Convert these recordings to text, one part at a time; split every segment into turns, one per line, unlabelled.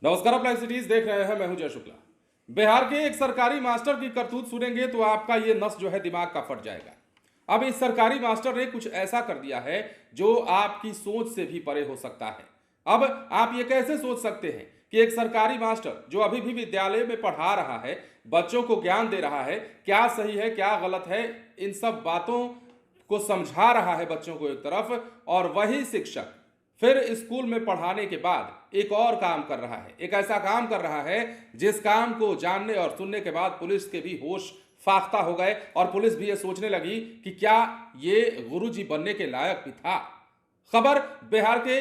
नमस्कार, आप live cities देख रहे हैं। मैं हूं जय शुक्ला। बिहार के एक सरकारी मास्टर की करतूत सुनेंगे तो आपका ये नस जो है दिमाग का फट जाएगा। अब इस सरकारी मास्टर ने कुछ ऐसा कर दिया है जो आपकी सोच से भी परे हो सकता है। अब आप ये कैसे सोच सकते हैं कि एक सरकारी मास्टर जो अभी भी विद्यालय में पढ़ा रहा है, बच्चों को ज्ञान दे रहा है, क्या सही है क्या गलत है, इन सब बातों को समझा रहा है बच्चों को एक तरफ, और वही शिक्षक फिर स्कूल में पढ़ाने के बाद एक और काम कर रहा है, एक ऐसा काम कर रहा है जिस काम को जानने और सुनने के बाद पुलिस के भी होश फाख्ता हो गए और पुलिस भी ये सोचने लगी कि क्या ये गुरुजी बनने के लायक भी था। खबर बिहार के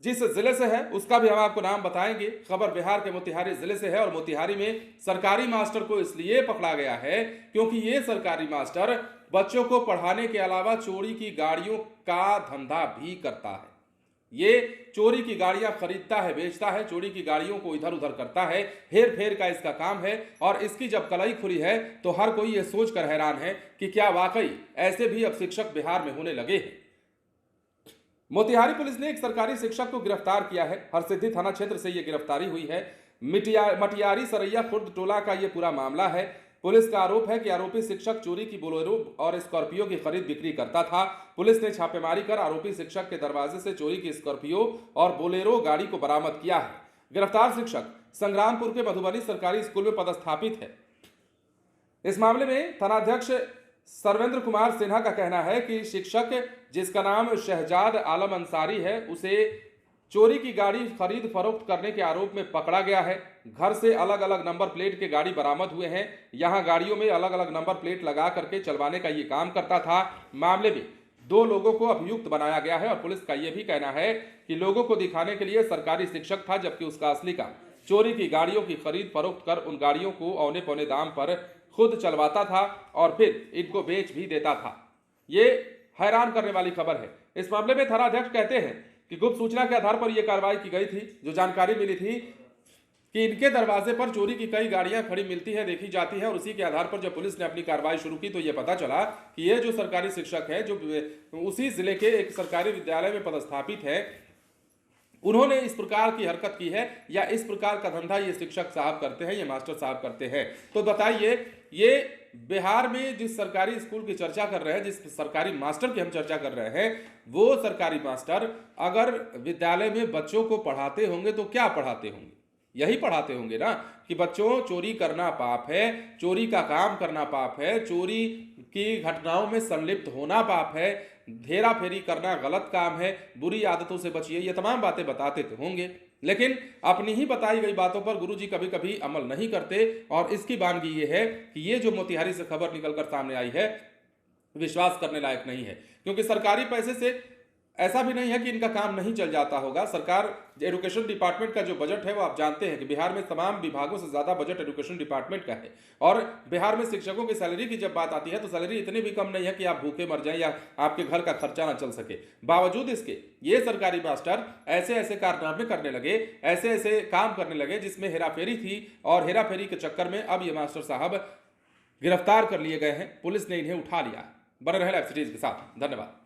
जिस जिले से है उसका भी हम आपको नाम बताएंगे। खबर बिहार के मोतिहारी जिले से है और मोतिहारी में सरकारी मास्टर को इसलिए पकड़ा गया है क्योंकि ये सरकारी मास्टर बच्चों को पढ़ाने के अलावा चोरी की गाड़ियों का धंधा भी करता है। ये चोरी की गाड़ियां खरीदता है, बेचता है, चोरी की गाड़ियों को इधर उधर करता है, हेर फेर का इसका काम है। और इसकी जब कलई खुली है तो हर कोई ये सोचकर हैरान है कि क्या वाकई ऐसे भी अब शिक्षक बिहार में होने लगे हैं। मोतिहारी पुलिस ने एक सरकारी शिक्षक को गिरफ्तार किया है। हरसिद्धि थाना क्षेत्र से यह गिरफ्तारी हुई है। मटियारी सरैया खुर्द टोला का यह पूरा मामला है। पुलिस का आरोप है कि आरोपी शिक्षक चोरी की बोलेरो और स्कॉर्पियो की खरीद बिक्री करता था। पुलिस ने छापेमारी कर आरोपी शिक्षक के दरवाजे से चोरी की स्कॉर्पियो और बोलेरो गाड़ी को बरामद किया है। गिरफ्तार शिक्षक संग्रामपुर के मधुबनी सरकारी स्कूल में पदस्थापित है। इस मामले में थानाध्यक्ष सर्वेंद्र कुमार सिन्हा का कहना है कि शिक्षक जिसका नाम शहजाद आलम अंसारी है उसे चोरी की गाड़ी खरीद फरोख्त करने के आरोप में पकड़ा गया है। घर से अलग अलग नंबर प्लेट के गाड़ी बरामद हुए हैं। यहां गाड़ियों में अलग अलग नंबर प्लेट लगा करके चलवाने का ये काम करता था। मामले में 2 लोगों को अभियुक्त बनाया गया है और पुलिस का यह भी कहना है कि लोगों को दिखाने के लिए सरकारी शिक्षक था, जबकि उसका असली काम चोरी की गाड़ियों की खरीद फरोख्त कर उन गाड़ियों को औने पौने दाम पर खुद चलवाता था और फिर इनको बेच भी देता था। ये हैरान करने वाली खबर है। इस मामले में थानाध्यक्ष कहते हैं कि गुप्त सूचना के आधार पर यह कार्रवाई की गई थी। जो जानकारी मिली थी कि इनके दरवाजे पर चोरी की कई गाड़ियां खड़ी मिलती है, देखी जाती है, और उसी के आधार पर जब पुलिस ने अपनी कार्रवाई शुरू की तो यह पता चला कि ये जो सरकारी शिक्षक है, जो उसी जिले के एक सरकारी विद्यालय में पदस्थापित है, उन्होंने इस प्रकार की हरकत की है या इस प्रकार का धंधा ये शिक्षक साहब करते हैं, ये मास्टर साहब करते हैं। तो बताइए, ये बिहार में जिस सरकारी स्कूल की चर्चा कर रहे हैं, जिस सरकारी मास्टर की हम चर्चा कर रहे हैं, वो सरकारी मास्टर अगर विद्यालय में बच्चों को पढ़ाते होंगे तो क्या पढ़ाते होंगे? यही पढ़ाते होंगे ना कि बच्चों, चोरी करना पाप है, चोरी का काम करना पाप है, चोरी की घटनाओं में संलिप्त होना पाप है, हेरा फेरी करना गलत काम है, बुरी आदतों से बचिए, ये तमाम बातें बताते तो होंगे। लेकिन अपनी ही बताई गई बातों पर गुरुजी कभी कभी अमल नहीं करते। और इसकी वानगी ये है कि ये जो मोतिहारी से खबर निकलकर सामने आई है विश्वास करने लायक नहीं है, क्योंकि सरकारी पैसे से ऐसा भी नहीं है कि इनका काम नहीं चल जाता होगा। सरकार एजुकेशन डिपार्टमेंट का जो बजट है वो आप जानते हैं कि बिहार में तमाम विभागों से ज़्यादा बजट एजुकेशन डिपार्टमेंट का है। और बिहार में शिक्षकों की सैलरी की जब बात आती है तो सैलरी इतनी भी कम नहीं है कि आप भूखे मर जाएं या आपके घर का खर्चा ना चल सके। बावजूद इसके ये सरकारी मास्टर ऐसे ऐसे कारनामे करने लगे, ऐसे ऐसे काम करने लगे जिसमें हेराफेरी थी, और हेराफेरी के चक्कर में अब ये मास्टर साहब गिरफ्तार कर लिए गए हैं। पुलिस ने इन्हें उठा लिया। बने रहे लाइव सिटीज के साथ। धन्यवाद।